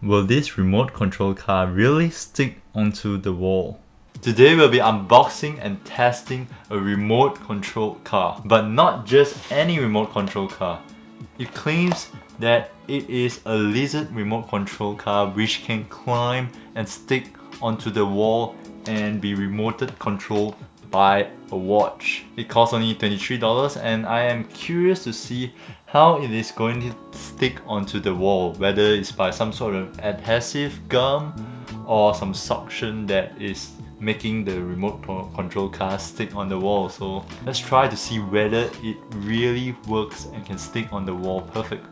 will this remote control car really stick onto the wall? Today we'll be unboxing and testing a remote control car, but not just any remote control car. It claims that it is a Lizard remote control car which can climb and stick onto the wall and be remote controlled by a watch. It costs only $23 and I am curious to see how it is going to stick onto the wall, whether it's by some sort of adhesive gum or some suction that is making the remote control car stick on the wall. So let's try to see whether it really works and can stick on the wall perfectly.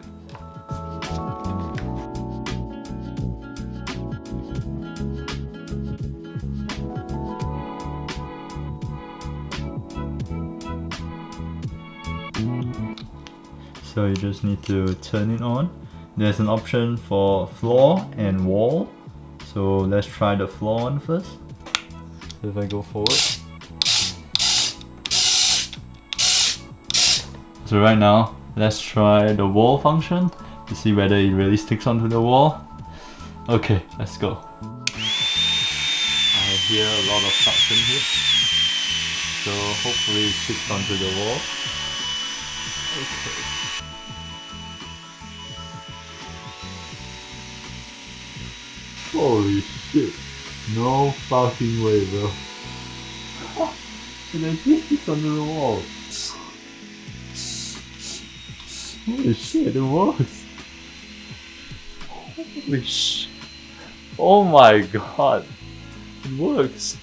So you just need to turn it on. There's an option for floor and wall. So let's try the floor one first. So if I go forward. So right now, let's try the wall function to see whether it really sticks onto the wall. Okay, let's go. I hear a lot of suction here. So hopefully it sticks onto the wall. Okay. Holy shit. No fucking way, bro. And then this sticks onto the wall. Holy shit, it works. Holy shit. Oh my god. It works.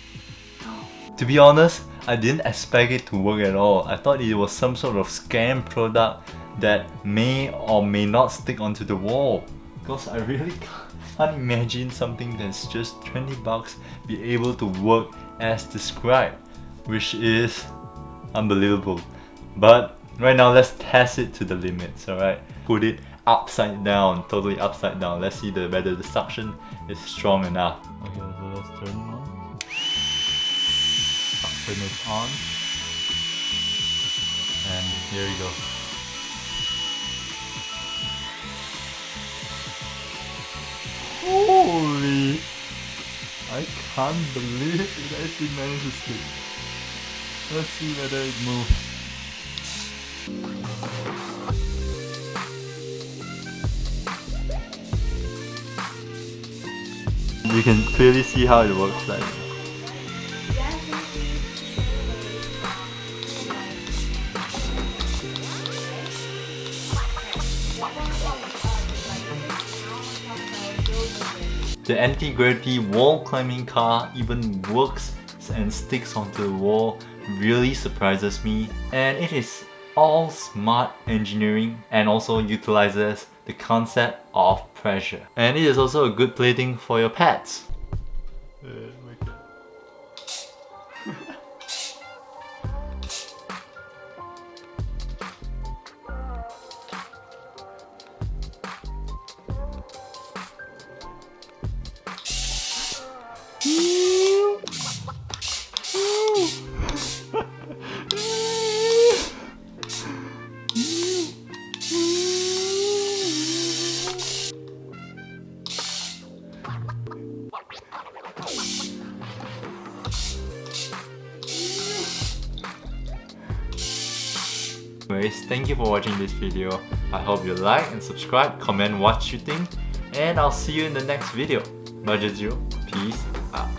To be honest, I didn't expect it to work at all. I thought it was some sort of scam product that may or may not stick onto the wall. Because I really can't imagine something that's just $20 be able to work as described, which is unbelievable. But right now, let's test it to the limits, alright? Put it upside down, totally upside down. Let's see whether the suction is strong enough. Okay, so let's turn it on. Suction is on. And here we go. Holy! I can't believe it actually managed to stick. Let's see whether it moves. You can clearly see how it works like. The anti-gravity wall climbing car even works and sticks onto the wall, really surprises me. And it is all smart engineering and also utilizes the concept of pressure. And it is also a good plaything for your pets. Anyways, thank you for watching this video. I hope you like and subscribe, comment what you think, and I'll see you in the next video. Budget Zero, peace out.